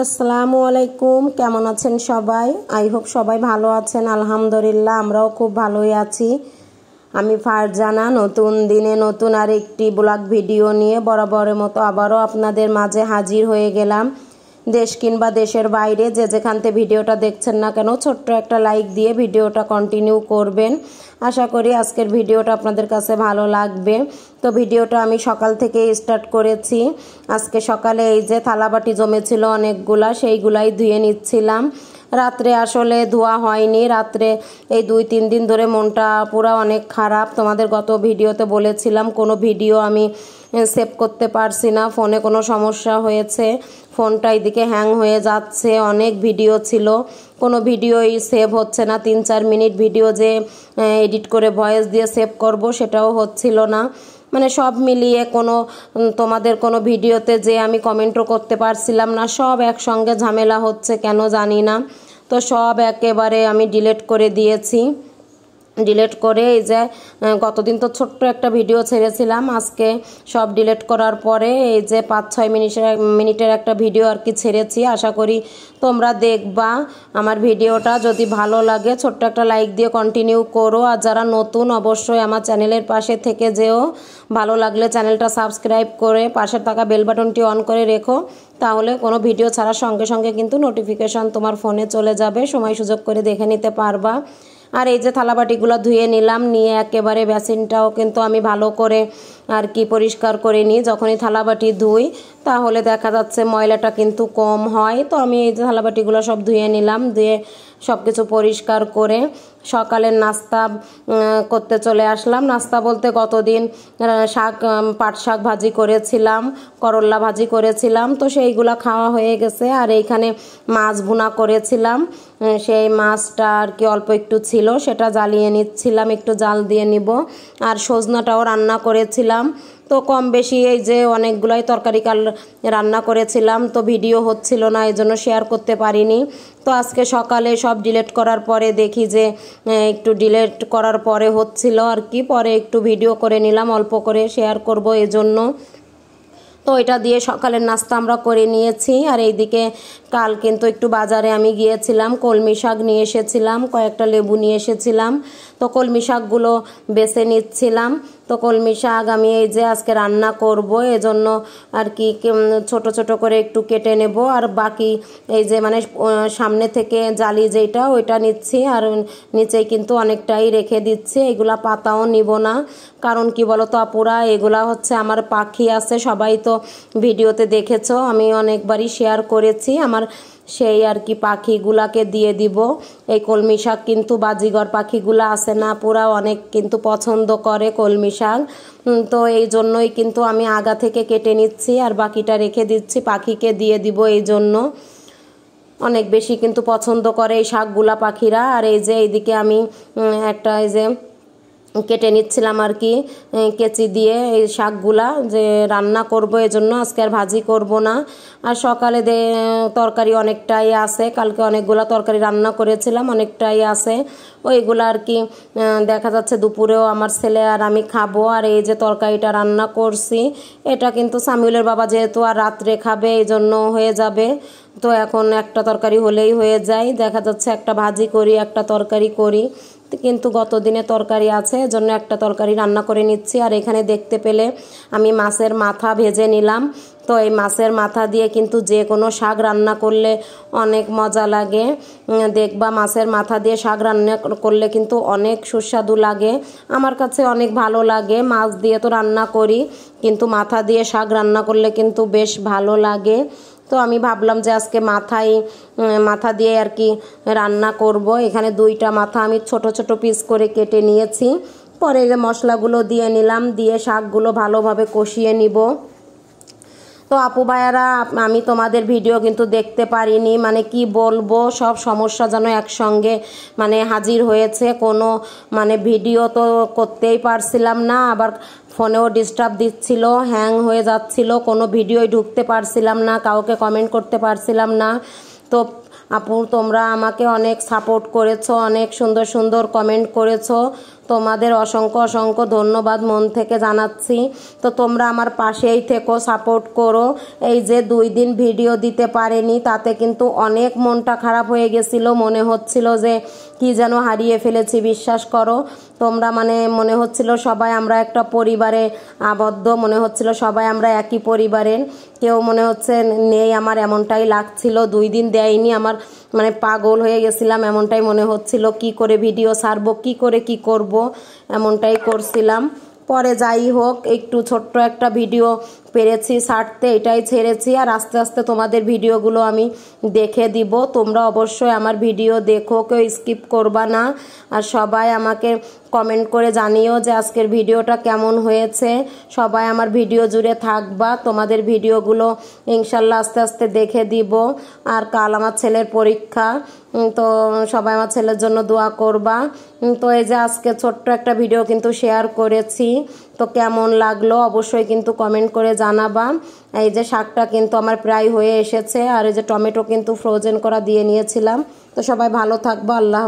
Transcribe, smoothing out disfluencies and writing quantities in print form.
আসসালামু আলাইকুম, কেমন আছেন সবাই? আই হোপ সবাই ভালো আছেন। আলহামদুলিল্লাহ আমরাও খুব ভালোই আছি। আমি ফারজানা নতুন দিনে নতুন আর একটি ব্লগ ভিডিও নিয়ে বরাবরের মতো আবারও আপনাদের মাঝে হাজির হয়ে গেলাম। দেশ কিংবা দেশের বাইরে যে যেখান থেকে ভিডিওটা দেখছেন না কেন ছোট্ট একটা লাইক দিয়ে ভিডিওটা কন্টিনিউ করবেন। আশা করি আজকের ভিডিওটা আপনাদের কাছে ভালো লাগবে। তো ভিডিওটা আমি সকাল থেকে স্টার্ট করেছি। আজকে সকালে এই যে থালাবাটি জমেছিল অনেকগুলা, সেইগুলাই ধুয়ে নিচ্ছিলাম। রাত্রে আসলে ধোয়া হয়নি, রাত্রে এই 2-3 দিন ধরে মনটা পুরো অনেক খারাপ। তোমাদের গত ভিডিওতে বলেছিলাম কোনো ভিডিও আমি সেভ করতে পারছি না, ফোনে কোনো সমস্যা হয়েছে, ফোনটা এদিকে হ্যাং হয়ে যাচ্ছে। অনেক ভিডিও ছিল, কোনো ভিডিওই সেভ হচ্ছে না। 3-4 মিনিট ভিডিও যে এডিট করে ভয়েস দিয়ে সেভ করব সেটাও হচ্ছিল না। মানে সব মিলিয়ে তোমাদের কোনো ভিডিওতে যে আমি কমেন্টও করতে পারছিলাম না, সব একসঙ্গে ঝামেলা হচ্ছে কেন জানি না। তো সব একেবারে আমি ডিলিট করে দিয়েছি। ডিলিট করে এই যে গতদিন তো ছোট্ট একটা ভিডিও ছেড়েছিলাম, আজকে সব ডিলিট করার পরে এই যে 5-6 মিনিটের একটা ভিডিও আর কি ছেড়েছি। আশা করি তোমরা দেখবা আমার ভিডিওটা। যদি ভালো লাগে ছোট্ট একটা লাইক দিয়ে কন্টিনিউ করো, আর যারা নতুন অবশ্যই আমার চ্যানেলের পাশে থেকে যেও। ভালো লাগলে চ্যানেলটা সাবস্ক্রাইব করে পাশে থাকা বেল বাটনটি অন করে রেখো, তাহলে কোনো ভিডিও ছাড়ার সঙ্গে সঙ্গে কিন্তু নোটিফিকেশন তোমার ফোনে চলে যাবে, সময় সুযোগ করে দেখে নিতে পারবা। আর এই যে থালাবাটিগুলো ধুয়ে নিলাম, নিয়ে একেবারে বেসিনটাও কিন্তু আমি ভালো করে আর কি পরিষ্কার করে নিই। যখনই থালাবাটি ধুই তাহলে দেখা যাচ্ছে ময়লাটা কিন্তু কম হয়। তো আমি এই যে থালাবাটিগুলো সব ধুয়ে নিলাম, ধুয়ে সব কিছু পরিষ্কার করে সকালের নাস্তা করতে চলে আসলাম। নাস্তা বলতে গতদিন পাট শাক ভাজি করেছিলাম, করল্লা ভাজি করেছিলাম, তো সেইগুলো খাওয়া হয়ে গেছে। আর এইখানে মাছ ভুনা করেছিলাম, সেই মাছটা আর কি অল্প একটু ছিল, সেটা জ্বালিয়ে নিচ্ছিলাম, একটু জাল দিয়ে নিব। আর সজনাটাও রান্না করেছিলাম। তো কম বেশি এই যে অনেকগুলাই তরকারি কাল রান্না করেছিলাম, তো ভিডিও হচ্ছিল না, এই জন্য শেয়ার করতে পারিনি। তো আজকে সকালে সব ডিলিট করার পরে দেখি যে একটু ডিলিট করার পরে হচ্ছিল আর কি, পরে একটু ভিডিও করে নিলাম, অল্প করে শেয়ার করব এজন্য। তো এটা দিয়ে সকালের নাস্তা আমরা করে নিয়েছি। আর এইদিকে কাল কিন্তু একটু বাজারে আমি গিয়েছিলাম, কলমি শাক নিয়ে এসেছিলাম, কয়েকটা লেবু নিয়ে এসেছিলাম। তো কলমি শাকগুলো বেছে নিচ্ছিলাম। তো কলমি শাক আমি এই যে আজকে রান্না করব, এজন্য আর কি ছোট ছোট করে একটু কেটে নেব। আর বাকি এই যে মানে সামনে থেকে জালি যেটা ওইটা নিচ্ছি, আর নিচেই কিন্তু অনেকটাই রেখে দিচ্ছি। এগুলা পাতাও নিব না, কারণ কি বলো তো আপুরা, এগুলা হচ্ছে আমার পাখি আছে, সবাই তো ভিডিওতে দেখেছো, আমি অনেকবারই শেয়ার করেছি। আমার সেই আর কি পাখিগুলাকে দিয়ে দিব। এই কলমি শাক কিন্তু বাজিগর পাখিগুলা আছে না পুরা, অনেক কিন্তু পছন্দ করে কলমি শাক। তো এই জন্যই কিন্তু আমি আগা থেকে কেটে নিচ্ছি, আর বাকিটা রেখে দিচ্ছি, পাখিকে দিয়ে দিব। এই জন্য অনেক বেশি কিন্তু পছন্দ করে এই শাকগুলা পাখিরা। আর এই যে এইদিকে আমি একটা এই যে কেটে নিচ্ছিলাম আর কি কেচি দিয়ে এই শাকগুলা, যে রান্না করব এজন্য, আজকে আর ভাজি করব না। আর সকালে তরকারি অনেকটাই আছে, কালকে অনেকগুলা তরকারি রান্না করেছিলাম, অনেকটাই আছে, ওইগুলো আর কি দেখা যাচ্ছে দুপুরেও আমার ছেলে আর আমি খাবো। আর এই যে তরকারিটা রান্না করছি, এটা কিন্তু সামিউলের বাবা যেহেতু আর রাত্রে খাবে এই জন্য হয়ে যাবে। তো এখন একটা তরকারি হলেই হয়ে যায়, দেখা যাচ্ছে একটা ভাজি করি একটা তরকারি করি, কিন্তু গত দিনে তরকারি আছে এজন্য একটা তরকারি রান্না করে নিচ্ছি। আর এখানে দেখতে পেলে আমি মাছের মাথা ভেজে নিলাম। তো এই মাছের মাথা দিয়ে কিন্তু যে কোনো শাক রান্না করলে অনেক মজা লাগে। দেখবা মাছের মাথা দিয়ে শাক রান্না করলে কিন্তু অনেক সুস্বাদু লাগে, আমার কাছে অনেক ভালো লাগে। মাছ দিয়ে তো রান্না করি, কিন্তু মাথা দিয়ে শাক রান্না করলে কিন্তু বেশ ভালো লাগে। তো আমি ভাবলাম যে আজকে মাথা দিয়ে আর কি রান্না করব। এখানে 2টা মাথা আমি ছোট ছোট পিস করে কেটে নিয়েছি। পরে যে মশলাগুলো দিয়ে নিলাম, দিয়ে শাকগুলো ভালোভাবে কষিয়ে নিব। তো আপু ভাইয়ারা, আমি তোমাদের ভিডিও কিন্তু দেখতে পারিনি, মানে কি বলবো, সব সমস্যা যেন একসঙ্গে মানে হাজির হয়েছে। কোনো মানে ভিডিও তো করতেই পারছিলাম না, আবার ফোনেও ডিস্টার্ব দিচ্ছিল, হ্যাং হয়ে যাচ্ছিল, কোনো ভিডিওই ঢুকতে পারছিলাম না, কাউকে কমেন্ট করতে পারছিলাম না। তো আপু তোমরা আমাকে অনেক সাপোর্ট করেছো, অনেক সুন্দর সুন্দর কমেন্ট করেছো, তোমাদের অসংখ্য অসংখ্য ধন্যবাদ মন থেকে জানাচ্ছি। তো তোমরা আমার পাশেই থেকো, সাপোর্ট করো। এই যে 2 দিন ভিডিও দিতে পারেনি, তাতে কিন্তু অনেক মনটা খারাপ হয়ে গেছিল, মনে হচ্ছিল যে কি যেন হারিয়ে ফেলেছি। বিশ্বাস করো, তোমরা মনে হচ্ছিল সবাই আমরা একটা পরিবারে আবদ্ধ, মনে হচ্ছিল সবাই আমরা একই পরিবারের, কেউ মনে হচ্ছে নেই, আমার এমনটাই লাগছিল। 2 দিন দেয়নি, আমার পাগল হয়ে গেছিলাম, এমনটাই মনে হচ্ছিল। কি করে ভিডিও ছাড়বো, কি করে কি করব, এমনটাই করছিলাম। পরে যাই হোক, একটু ছোট্ট একটা ভিডিও পেরেছি ছাড়তে, এটাই ছেড়েছি। আর আস্তে আস্তে তোমাদের ভিডিওগুলো আমি দেখে দিব। তোমরা অবশ্যই আমার ভিডিও দেখো, কেউ স্কিপ করবা না। আর সবাই আমাকে কমেন্ট করে জানিও যে আজকের ভিডিওটা কেমন হয়েছে। সবাই আমার ভিডিও জুড়ে থাকবা, তোমাদের ভিডিওগুলো ইনশাল্লাহ আস্তে আস্তে দেখে দিব। আর কাল আমার ছেলের পরীক্ষা, তো সবাই আমার ছেলের জন্য দোয়া করবা। তো এই যে আজকে ছোট্ট একটা ভিডিও কিন্তু শেয়ার করেছি, তো কেমন লাগলো অবশ্যই কিন্তু কমেন্ট করে জানাবা। এই যে শাকটা কিন্তু আমার প্রায় হয়ে এসেছে, আর এই যে টমেটো কিন্তু ফ্রোজেন করা দিয়ে নিয়েছিলাম। তো সবাই ভালো থাকবো, আল্লাহ হাফেজ।